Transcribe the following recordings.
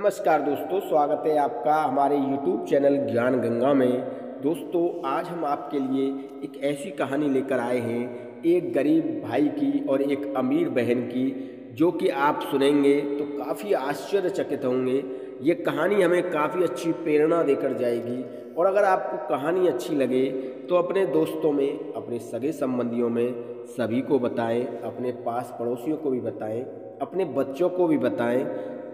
नमस्कार दोस्तों, स्वागत है आपका हमारे YouTube चैनल ज्ञान गंगा में। दोस्तों, आज हम आपके लिए एक ऐसी कहानी लेकर आए हैं, एक गरीब भाई की और एक अमीर बहन की, जो कि आप सुनेंगे तो काफ़ी आश्चर्यचकित होंगे। ये कहानी हमें काफ़ी अच्छी प्रेरणा देकर जाएगी। और अगर आपको कहानी अच्छी लगे तो अपने दोस्तों में, अपने सगे संबंधियों में सभी को बताएं, अपने पास पड़ोसियों को भी बताएं, अपने बच्चों को भी बताएं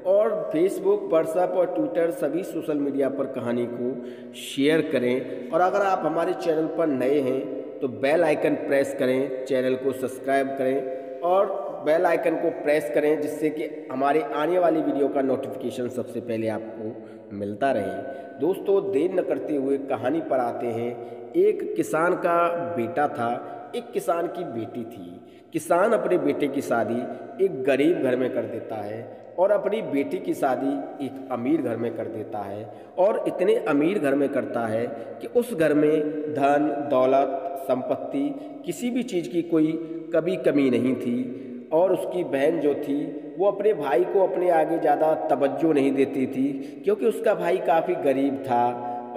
और फेसबुक, व्हाट्सएप और ट्विटर सभी सोशल मीडिया पर कहानी को शेयर करें। और अगर आप हमारे चैनल पर नए हैं तो बेल आइकन प्रेस करें, चैनल को सब्सक्राइब करें और बेल आइकन को प्रेस करें, जिससे कि हमारे आने वाली वीडियो का नोटिफिकेशन सबसे पहले आपको मिलता रहे। दोस्तों, देर न करते हुए कहानी पर आते हैं। एक किसान का बेटा था, एक किसान की बेटी थी। किसान अपने बेटे की शादी एक गरीब घर में कर देता है और अपनी बेटी की शादी एक अमीर घर में कर देता है। और इतने अमीर घर में करता है कि उस घर में धन दौलत संपत्ति किसी भी चीज़ की कोई कभी कमी नहीं थी। और उसकी बहन जो थी वो अपने भाई को अपने आगे ज़्यादा तवज्जो नहीं देती थी, क्योंकि उसका भाई काफ़ी गरीब था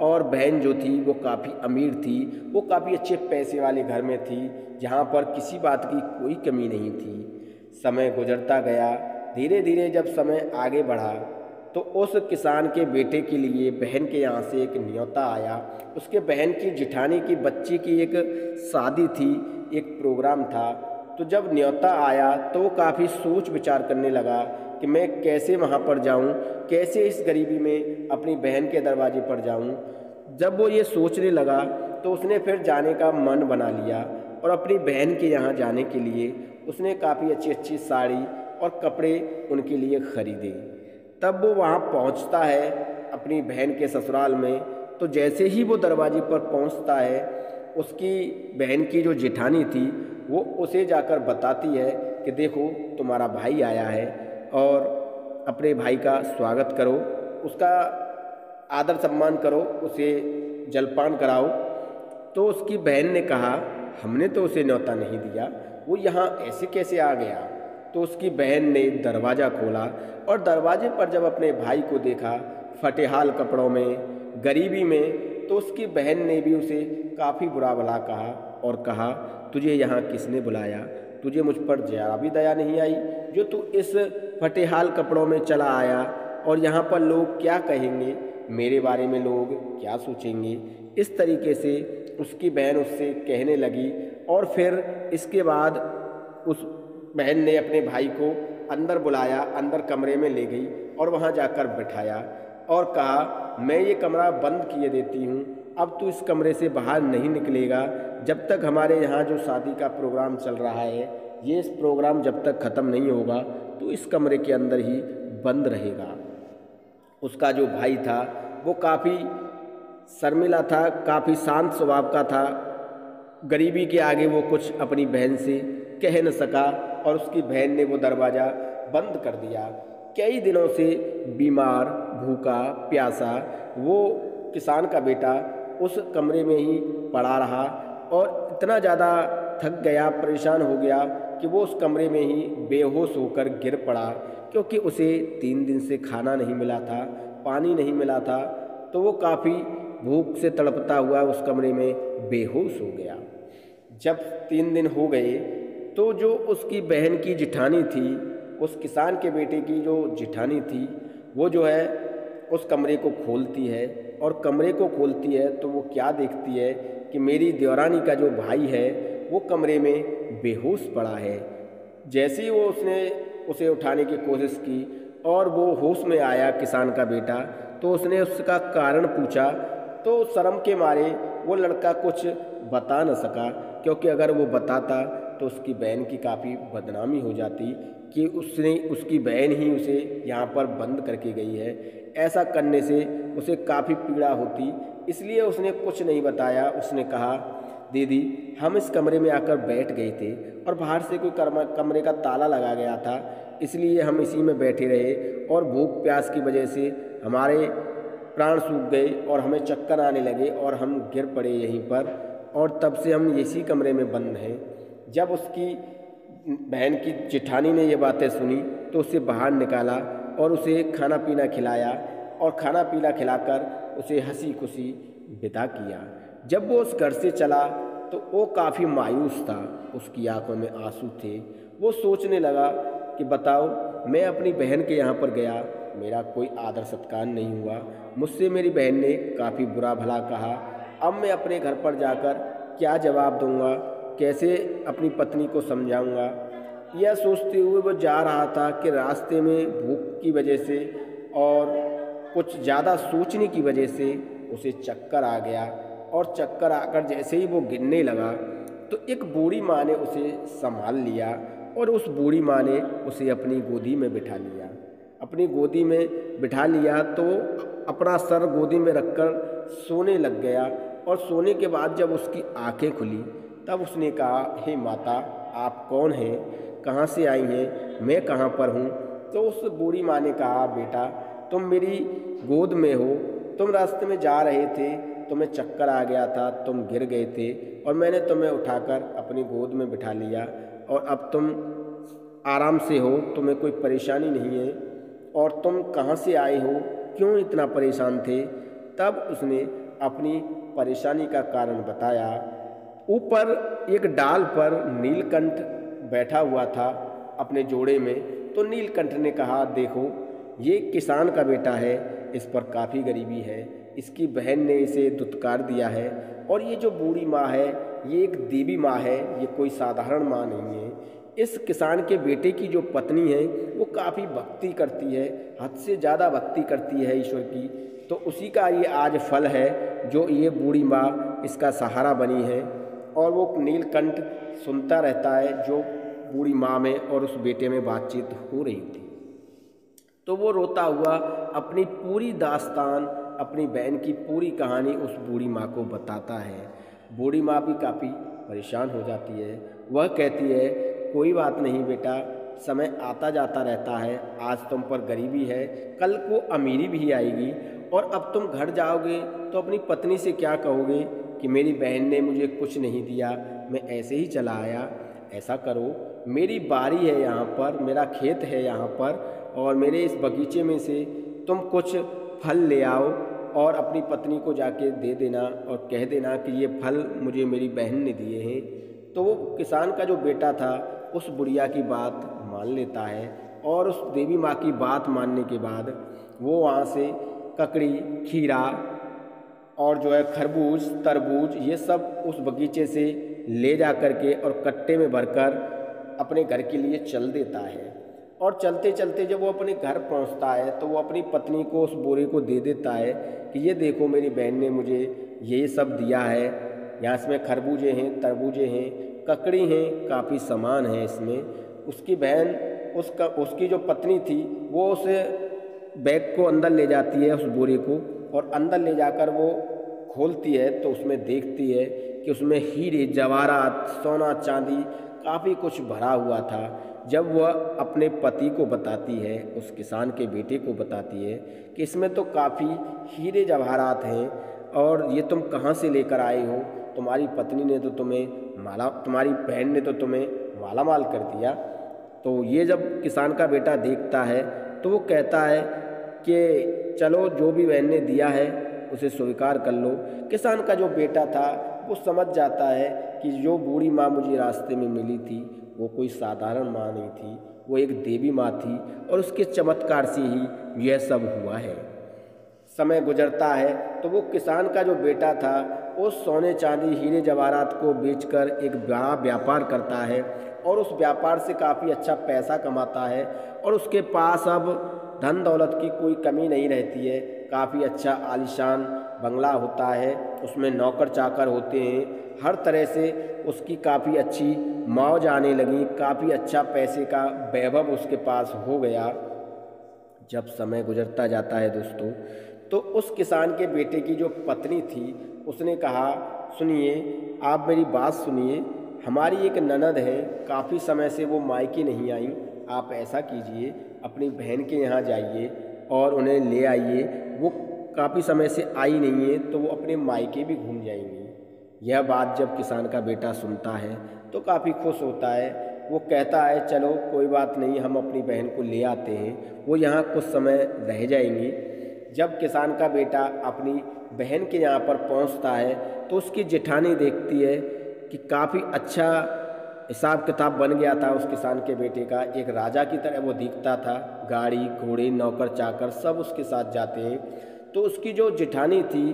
और बहन जो थी वो काफ़ी अमीर थी। वो काफ़ी अच्छे पैसे वाले घर में थी, जहाँ पर किसी बात की कोई कमी नहीं थी। समय गुजरता गया। धीरे धीरे जब समय आगे बढ़ा तो उस किसान के बेटे के लिए बहन के यहाँ से एक न्योता आया। उसके बहन की जिठानी की बच्ची की एक शादी थी, एक प्रोग्राम था। तो जब न्योता आया तो वो काफ़ी सोच विचार करने लगा कि मैं कैसे वहाँ पर जाऊँ, कैसे इस गरीबी में अपनी बहन के दरवाजे पर जाऊँ। जब वो ये सोचने लगा तो उसने फिर जाने का मन बना लिया और अपनी बहन के यहाँ जाने के लिए उसने काफ़ी अच्छी अच्छी साड़ी और कपड़े उनके लिए खरीदे। तब वो वहाँ पहुँचता है अपनी बहन के ससुराल में। तो जैसे ही वो दरवाजे पर पहुँचता है, उसकी बहन की जो जेठानी थी वो उसे जाकर बताती है कि देखो, तुम्हारा भाई आया है और अपने भाई का स्वागत करो, उसका आदर सम्मान करो, उसे जलपान कराओ। तो उसकी बहन ने कहा, हमने तो उसे न्योता नहीं दिया, वो यहाँ ऐसे कैसे आ गया। तो उसकी बहन ने दरवाज़ा खोला और दरवाजे पर जब अपने भाई को देखा फटेहाल कपड़ों में, गरीबी में, तो उसकी बहन ने भी उसे काफ़ी बुरा भला कहा और कहा, तुझे यहाँ किसने बुलाया, तुझे मुझ पर जरा भी दया नहीं आई जो तू इस फटेहाल कपड़ों में चला आया, और यहाँ पर लोग क्या कहेंगे, मेरे बारे में लोग क्या सोचेंगे। इस तरीके से उसकी बहन उससे कहने लगी। और फिर इसके बाद उस बहन ने अपने भाई को अंदर बुलाया, अंदर कमरे में ले गई और वहाँ जाकर बिठाया और कहा, मैं ये कमरा बंद किए देती हूँ, अब तू इस कमरे से बाहर नहीं निकलेगा जब तक हमारे यहाँ जो शादी का प्रोग्राम चल रहा है, ये इस प्रोग्राम जब तक ख़त्म नहीं होगा तो इस कमरे के अंदर ही बंद रहेगा। उसका जो भाई था वो काफ़ी शर्मिला था, काफ़ी शांत स्वभाव का था। गरीबी के आगे वो कुछ अपनी बहन से कह न सका और उसकी बहन ने वो दरवाज़ा बंद कर दिया। कई दिनों से बीमार, भूखा, प्यासा वो किसान का बेटा उस कमरे में ही पड़ा रहा और इतना ज़्यादा थक गया, परेशान हो गया कि वो उस कमरे में ही बेहोश होकर गिर पड़ा, क्योंकि उसे 3 दिन से खाना नहीं मिला था, पानी नहीं मिला था। तो वो काफ़ी भूख से तड़पता हुआ उस कमरे में बेहोश हो गया। जब 3 दिन हो गए तो जो उसकी बहन की जिठानी थी, उस किसान के बेटे की जो जिठानी थी, वो जो है उस कमरे को खोलती है। और कमरे को खोलती है तो वो क्या देखती है कि मेरी देवरानी का जो भाई है वो कमरे में बेहोश पड़ा है। जैसे ही वो उसने उसे उठाने की कोशिश की और वो होश में आया किसान का बेटा, तो उसने उसका कारण पूछा। तो शर्म के मारे वो लड़का कुछ बता न सका, क्योंकि अगर वो बताता तो उसकी बहन की काफ़ी बदनामी हो जाती कि उसकी बहन ही उसे यहाँ पर बंद करके गई है। ऐसा करने से उसे काफ़ी पीड़ा होती, इसलिए उसने कुछ नहीं बताया। उसने कहा, दीदी, हम इस कमरे में आकर बैठ गए थे और बाहर से कोई कमरे का ताला लगा गया था, इसलिए हम इसी में बैठे रहे और भूख प्यास की वजह से हमारे प्राण सूख गए और हमें चक्कर आने लगे और हम गिर पड़े यहीं पर, और तब से हम इसी कमरे में बंद हैं। जब उसकी बहन की जेठानी ने ये बातें सुनी तो उसे बाहर निकाला और उसे खाना पीना खिलाया और खाना पीना खिलाकर उसे हंसी खुशी विदा किया। जब वो उस घर से चला तो वो काफ़ी मायूस था, उसकी आंखों में आंसू थे। वो सोचने लगा कि बताओ, मैं अपनी बहन के यहाँ पर गया, मेरा कोई आदर सत्कार नहीं हुआ, मुझसे मेरी बहन ने काफ़ी बुरा भला कहा। अब मैं अपने घर पर जाकर क्या जवाब दूंगा, कैसे अपनी पत्नी को समझाऊंगा। यह सोचते हुए वो जा रहा था कि रास्ते में भूख की वजह से और कुछ ज़्यादा सोचने की वजह से उसे चक्कर आ गया। और चक्कर आकर जैसे ही वो गिरने लगा तो एक बूढ़ी माँ ने उसे संभाल लिया और उस बूढ़ी माँ ने उसे अपनी गोदी में बिठा लिया। अपनी गोदी में बिठा लिया तो अपना सर गोदी में रखकर सोने लग गया। और सोने के बाद जब उसकी आंखें खुली तब उसने कहा, हे माता, आप कौन हैं, कहाँ से आई हैं, मैं कहाँ पर हूँ। तो उस बूढ़ी माँ ने कहा, बेटा, तुम मेरी गोद में हो, तुम रास्ते में जा रहे थे, तुम्हें चक्कर आ गया था, तुम गिर गए थे और मैंने तुम्हें उठाकर अपनी गोद में बिठा लिया और अब तुम आराम से हो, तुम्हें कोई परेशानी नहीं है। और तुम कहाँ से आए हो, क्यों इतना परेशान थे। तब उसने अपनी परेशानी का कारण बताया। ऊपर एक डाल पर नीलकंठ बैठा हुआ था अपने जोड़े में। तो नीलकंठ ने कहा, देखो, ये किसान का बेटा है, इस पर काफ़ी गरीबी है, इसकी बहन ने इसे दुत्कार दिया है और ये जो बूढ़ी माँ है ये एक देवी माँ है, ये कोई साधारण माँ नहीं है। इस किसान के बेटे की जो पत्नी है वो काफ़ी भक्ति करती है, हद से ज़्यादा भक्ति करती है ईश्वर की। तो उसी का ये आज फल है जो ये बूढ़ी माँ इसका सहारा बनी है। और वो नीलकंठ सुनता रहता है जो बूढ़ी माँ में और उस बेटे में बातचीत हो रही थी। तो वो रोता हुआ अपनी पूरी दास्तान, अपनी बहन की पूरी कहानी उस बूढ़ी माँ को बताता है। बूढ़ी माँ भी काफ़ी परेशान हो जाती है। वह कहती है, कोई बात नहीं बेटा, समय आता जाता रहता है, आज तुम पर गरीबी है, कल को अमीरी भी आएगी। और अब तुम घर जाओगे तो अपनी पत्नी से क्या कहोगे कि मेरी बहन ने मुझे कुछ नहीं दिया, मैं ऐसे ही चला आया। ऐसा करो, मेरी बारी है यहाँ पर, मेरा खेत है यहाँ पर और मेरे इस बगीचे में से तुम कुछ फल ले आओ और अपनी पत्नी को जाके दे देना और कह देना कि ये फल मुझे मेरी बहन ने दिए हैं। तो वो किसान का जो बेटा था उस बुढ़िया की बात मान लेता है और उस देवी माँ की बात मानने के बाद वो वहाँ से ककड़ी, खीरा और जो है खरबूज, तरबूज, ये सब उस बगीचे से ले जा कर के और कट्टे में भरकर अपने घर के लिए चल देता है। और चलते चलते जब वो अपने घर पहुंचता है तो वो अपनी पत्नी को उस बोरे को दे देता है कि ये देखो, मेरी बहन ने मुझे ये सब दिया है, यहाँ इसमें खरबूजे हैं, तरबूजे हैं, ककड़ी हैं, काफ़ी सामान है इसमें। उसकी बहन, उसकी जो पत्नी थी वो उस बैग को अंदर ले जाती है, उस बोरे को, और अंदर ले जाकर वो खोलती है तो उसमें देखती है कि उसमें हीरे जवाहरात, सोना चांदी काफ़ी कुछ भरा हुआ था। जब वह अपने पति को बताती है, उस किसान के बेटे को बताती है कि इसमें तो काफ़ी हीरे जवाहरात हैं और ये तुम कहाँ से लेकर आए हो, तुम्हारी पत्नी ने तो तुम्हारी बहन ने तो तुम्हें माला माल कर दिया। तो ये जब किसान का बेटा देखता है तो वो कहता है कि चलो, जो भी बहन ने दिया है उसे स्वीकार कर लो। किसान का जो बेटा था वो समझ जाता है कि जो बूढ़ी माँ मुझे रास्ते में मिली थी वो कोई साधारण माँ नहीं थी, वो एक देवी माँ थी और उसके चमत्कार से ही यह सब हुआ है। समय गुजरता है तो वो किसान का जो बेटा था वो सोने चांदी, हीरे जवाहरात को बेचकर एक बड़ा व्यापार करता है और उस व्यापार से काफ़ी अच्छा पैसा कमाता है और उसके पास अब धन दौलत की कोई कमी नहीं रहती है। काफ़ी अच्छा आलीशान बंगला होता है, उसमें नौकर चाकर होते हैं, हर तरह से उसकी काफ़ी अच्छी मौज आने लगी, काफ़ी अच्छा पैसे का वैभव उसके पास हो गया। जब समय गुजरता जाता है दोस्तों, तो उस किसान के बेटे की जो पत्नी थी उसने कहा, सुनिए, आप मेरी बात सुनिए, हमारी एक ननद है, काफ़ी समय से वो मायके नहीं आई, आप ऐसा कीजिए, अपनी बहन के यहाँ जाइए और उन्हें ले आइए, वो काफ़ी समय से आई नहीं है तो वो अपने मायके भी घूम जाएंगी। यह बात जब किसान का बेटा सुनता है तो काफ़ी खुश होता है वो कहता है चलो कोई बात नहीं, हम अपनी बहन को ले आते हैं, वो यहाँ कुछ समय रह जाएंगी। जब किसान का बेटा अपनी बहन के यहाँ पर पहुँचता है तो उसकी जेठानी देखती है कि काफ़ी अच्छा हिसाब किताब बन गया था उस किसान के बेटे का, एक राजा की तरह वो दिखता था, गाड़ी घोड़े नौकर चाकर सब उसके साथ जाते हैं। तो उसकी जो जेठानी थी,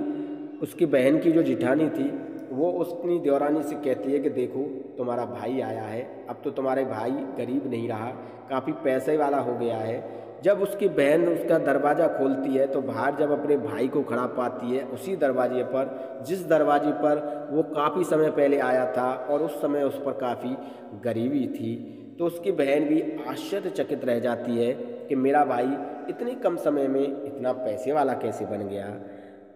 उसकी बहन की जो जेठानी थी, वो उसकी देवरानी से कहती है कि देखो तुम्हारा भाई आया है, अब तो तुम्हारे भाई गरीब नहीं रहा, काफ़ी पैसे वाला हो गया है। जब उसकी बहन उसका दरवाज़ा खोलती है तो बाहर जब अपने भाई को खड़ा पाती है उसी दरवाजे पर, जिस दरवाजे पर वो काफ़ी समय पहले आया था और उस समय उस पर काफ़ी गरीबी थी, तो उसकी बहन भी आश्चर्यचकित रह जाती है कि मेरा भाई इतने कम समय में इतना पैसे वाला कैसे बन गया।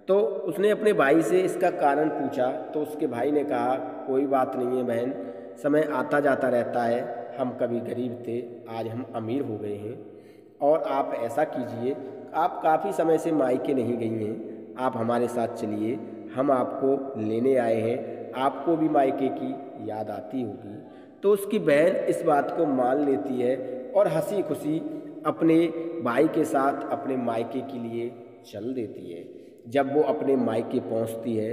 तो उसने अपने भाई से इसका कारण पूछा तो उसके भाई ने कहा कोई बात नहीं है बहन, समय आता जाता रहता है, हम कभी गरीब थे, आज हम अमीर हो गए हैं। और आप ऐसा कीजिए, आप काफ़ी समय से मायके नहीं गई हैं, आप हमारे साथ चलिए, हम आपको लेने आए हैं, आपको भी मायके की याद आती होगी। तो उसकी बहन इस बात को मान लेती है और हंसी खुशी अपने भाई के साथ अपने मायके के लिए चल देती है। जब वो अपने मायके पहुंचती है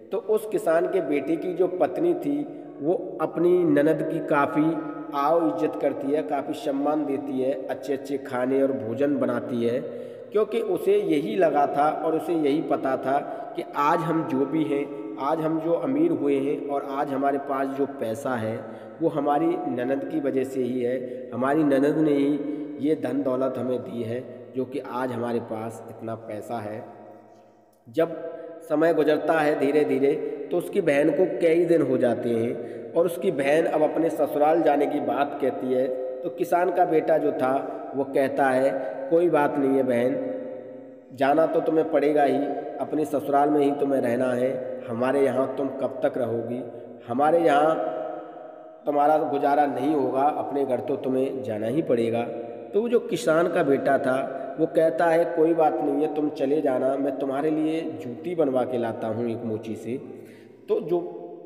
तो उस किसान के बेटे की जो पत्नी थी वो अपनी ननद की काफ़ी आओ इज्जत करती है, काफ़ी सम्मान देती है, अच्छे अच्छे खाने और भोजन बनाती है, क्योंकि उसे यही लगा था और उसे यही पता था कि आज हम जो भी हैं, आज हम जो अमीर हुए हैं और आज हमारे पास जो पैसा है वो हमारी ननद की वजह से ही है, हमारी ननद ने ही ये धन दौलत हमें दी है जो कि आज हमारे पास इतना पैसा है। जब समय गुजरता है धीरे धीरे तो उसकी बहन को कई दिन हो जाते हैं और उसकी बहन अब अपने ससुराल जाने की बात कहती है तो किसान का बेटा जो था वो कहता है कोई बात नहीं है बहन, जाना तो तुम्हें पड़ेगा ही, अपने ससुराल में ही तुम्हें रहना है, हमारे यहाँ तुम कब तक रहोगी, हमारे यहाँ तुम्हारा गुजारा नहीं होगा, अपने घर तो तुम्हें जाना ही पड़ेगा। तो वो जो किसान का बेटा था वो कहता है कोई बात नहीं है, तुम चले जाना, मैं तुम्हारे लिए जूती बनवा के लाता हूँ एक मोची से। तो जो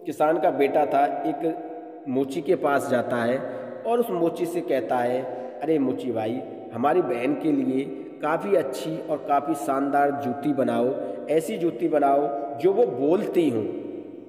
किसान का बेटा था एक मोची के पास जाता है और उस मोची से कहता है अरे मोची भाई, हमारी बहन के लिए काफ़ी अच्छी और काफ़ी शानदार जूती बनाओ, ऐसी जूती बनाओ जो वो बोलती हूँ।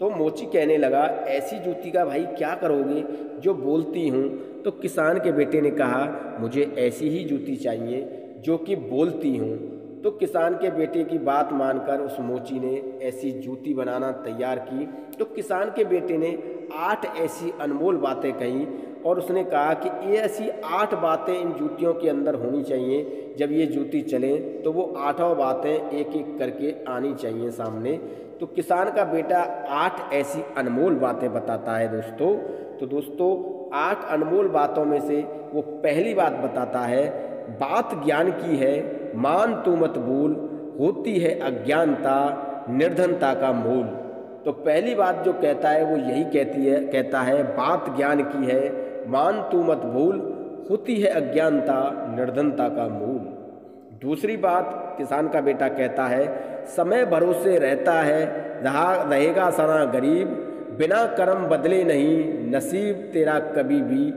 तो मोची कहने लगा ऐसी जूती का भाई क्या करोगे जो बोलती हूँ। तो किसान के बेटे ने कहा मुझे ऐसी ही जूती चाहिए जो कि बोलती हूँ। तो किसान के बेटे की बात मानकर उस मोची ने ऐसी जूती बनाना तैयार की। तो किसान के बेटे ने 8 ऐसी अनमोल बातें कही और उसने कहा कि ये ऐसी 8 बातें इन जूतियों के अंदर होनी चाहिए, जब ये जूती चले तो वो 8 बातें एक एक करके आनी चाहिए सामने। तो किसान का बेटा 8 ऐसी अनमोल बातें बताता है दोस्तों। तो दोस्तों 8 अनमोल बातों में से वो पहली बात बताता है, बात ज्ञान की है, मान तू मत भूल, होती है अज्ञानता निर्धनता का मूल। तो पहली बात जो कहता है वो यही कहता है बात ज्ञान की है, मान तू मत भूल, होती है अज्ञानता निर्धनता का मूल। दूसरी बात किसान का बेटा कहता है समय भरोसे रहता है, रहा रहेगा सना गरीब, बिना कर्म बदले नहीं नसीब तेरा कभी भी।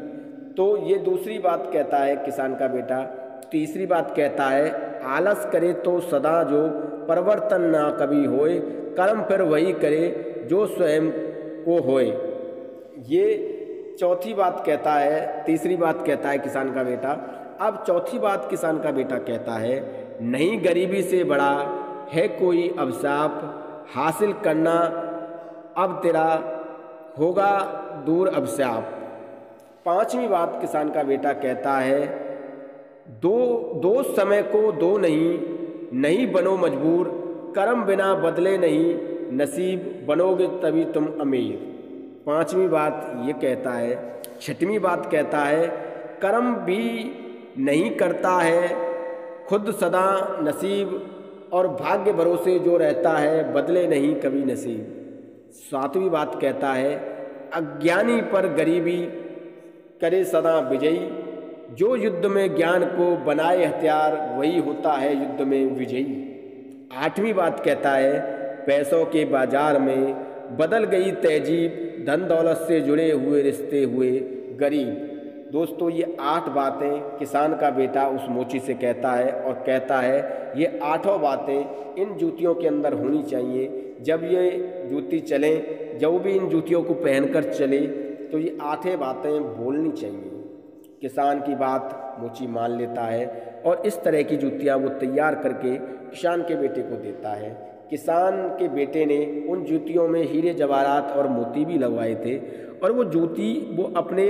तो ये दूसरी बात कहता है किसान का बेटा। तीसरी बात कहता है आलस करे तो सदा जो, परिवर्तन ना कभी होए, कर्म फिर वही करे जो स्वयं को होए। ये चौथी बात कहता है, तीसरी बात कहता है किसान का बेटा। अब चौथी बात किसान का बेटा कहता है, नहीं गरीबी से बड़ा है कोई अभिशाप, हासिल करना अब तेरा होगा दूर अभिशाप। पांचवी बात किसान का बेटा कहता है, दो समय को दो नहीं, नहीं बनो मजबूर, कर्म बिना बदले नहीं, नसीब बनोगे तभी तुम अमीर। पांचवी बात ये कहता है। छठवीं बात कहता है, कर्म भी नहीं करता है खुद सदा नसीब, और भाग्य भरोसे जो रहता है बदले नहीं कभी नसीब। सातवीं बात कहता है, अज्ञानी पर गरीबी करे सदा विजयी, जो युद्ध में ज्ञान को बनाए हथियार वही होता है युद्ध में विजयी। आठवीं बात कहता है, पैसों के बाजार में बदल गई तहजीब, धन दौलत से जुड़े हुए रिश्ते हुए गरीब। दोस्तों ये 8 बातें किसान का बेटा उस मोची से कहता है और कहता है ये 8 बातें इन जूतियों के अंदर होनी चाहिए। जब ये जूती चलें, जब भी इन जूतियों को पहनकर चले तो ये 8 बातें बोलनी चाहिए। किसान की बात मोची मान लेता है और इस तरह की जूतियाँ वो तैयार करके किसान के बेटे को देता है। किसान के बेटे ने उन जूतियों में हीरे जवाहरात और मोती भी लगवाए थे और वो जूती वो अपने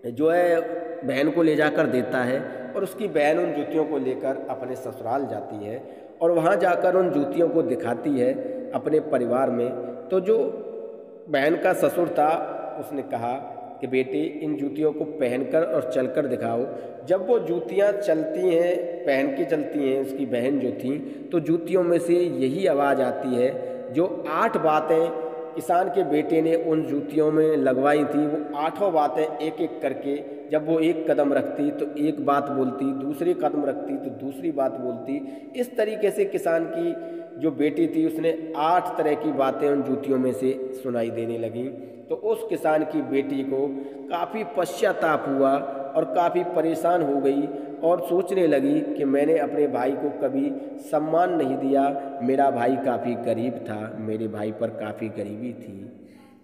जो है बहन को ले जाकर देता है और उसकी बहन उन जूतियों को लेकर अपने ससुराल जाती है और वहाँ जाकर उन जूतियों को दिखाती है अपने परिवार में। तो जो बहन का ससुर था उसने कहा कि बेटे इन जूतियों को पहनकर और चलकर दिखाओ। जब वो जूतियाँ चलती हैं, पहन के चलती हैं उसकी बहन जो थी, तो जूतियों में से यही आवाज़ आती है जो 8 बातें किसान के बेटे ने उन जूतियों में लगवाई थी। वो 8 बातें एक एक करके जब वो एक कदम रखती तो एक बात बोलती, दूसरे कदम रखती तो दूसरी बात बोलती। इस तरीके से किसान की जो बेटी थी उसने 8 तरह की बातें उन जूतियों में से सुनाई देने लगी। तो उस किसान की बेटी को काफ़ी पश्चाताप हुआ और काफ़ी परेशान हो गई और सोचने लगी कि मैंने अपने भाई को कभी सम्मान नहीं दिया, मेरा भाई काफ़ी गरीब था, मेरे भाई पर काफ़ी गरीबी थी।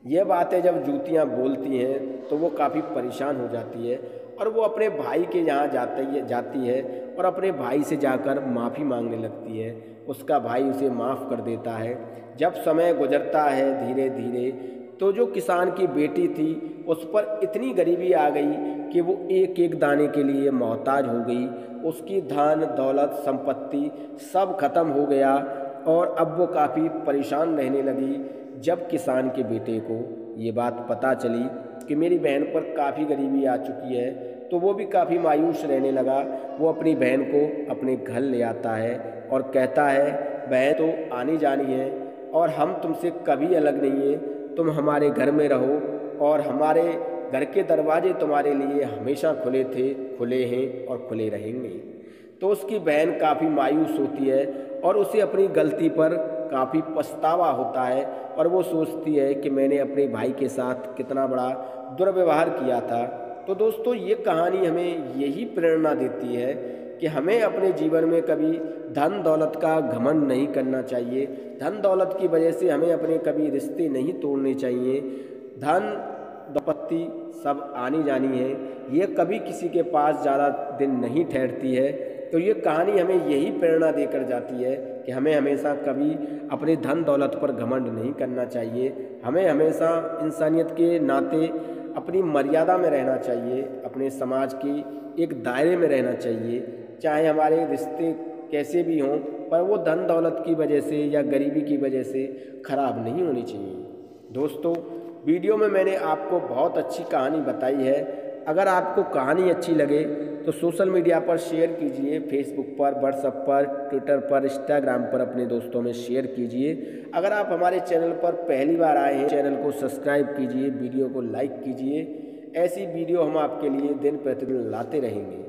ये बातें जब जूतियाँ बोलती हैं तो वो काफ़ी परेशान हो जाती है और वो अपने भाई के यहाँ जाती है और अपने भाई से जाकर माफ़ी मांगने लगती है। उसका भाई उसे माफ़ कर देता है। जब समय गुजरता है धीरे धीरे तो जो किसान की बेटी थी उस पर इतनी गरीबी आ गई कि वो एक एक दाने के लिए मोहताज हो गई। उसकी धन दौलत संपत्ति सब खत्म हो गया और अब वो काफ़ी परेशान रहने लगी। जब किसान के बेटे को ये बात पता चली कि मेरी बहन पर काफ़ी गरीबी आ चुकी है तो वो भी काफ़ी मायूस रहने लगा। वो अपनी बहन को अपने घर ले आता है और कहता है बहन तो आनी जानी है और हम तुमसे कभी अलग नहीं हैं, तुम हमारे घर में रहो और हमारे घर के दरवाजे तुम्हारे लिए हमेशा खुले थे, खुले हैं और खुले रहेंगे। तो उसकी बहन काफ़ी मायूस होती है और उसे अपनी गलती पर काफ़ी पछतावा होता है और वो सोचती है कि मैंने अपने भाई के साथ कितना बड़ा दुर्व्यवहार किया था। तो दोस्तों ये कहानी हमें यही प्रेरणा देती है कि हमें अपने जीवन में कभी धन दौलत का घमंड नहीं करना चाहिए। धन दौलत की वजह से हमें अपने कभी रिश्ते नहीं तोड़ने चाहिए। धन संपत्ति सब आनी जानी है, ये कभी किसी के पास ज़्यादा दिन नहीं ठहरती है। तो ये कहानी हमें यही प्रेरणा देकर जाती है कि हमें हमेशा कभी अपने धन दौलत पर घमंड नहीं करना चाहिए। हमें हमेशा इंसानियत के नाते अपनी मर्यादा में रहना चाहिए, अपने समाज की एक दायरे में रहना चाहिए। चाहे हमारे रिश्ते कैसे भी हों पर वो धन दौलत की वजह से या गरीबी की वजह से ख़राब नहीं होनी चाहिए। दोस्तों वीडियो में मैंने आपको बहुत अच्छी कहानी बताई है। अगर आपको कहानी अच्छी लगे तो सोशल मीडिया पर शेयर कीजिए, फेसबुक पर, व्हाट्सएप पर, ट्विटर पर, इंस्टाग्राम पर अपने दोस्तों में शेयर कीजिए। अगर आप हमारे चैनल पर पहली बार आए हैं चैनल को सब्सक्राइब कीजिए, वीडियो को लाइक कीजिए। ऐसी वीडियो हम आपके लिए दिन प्रतिदिन लाते रहेंगे।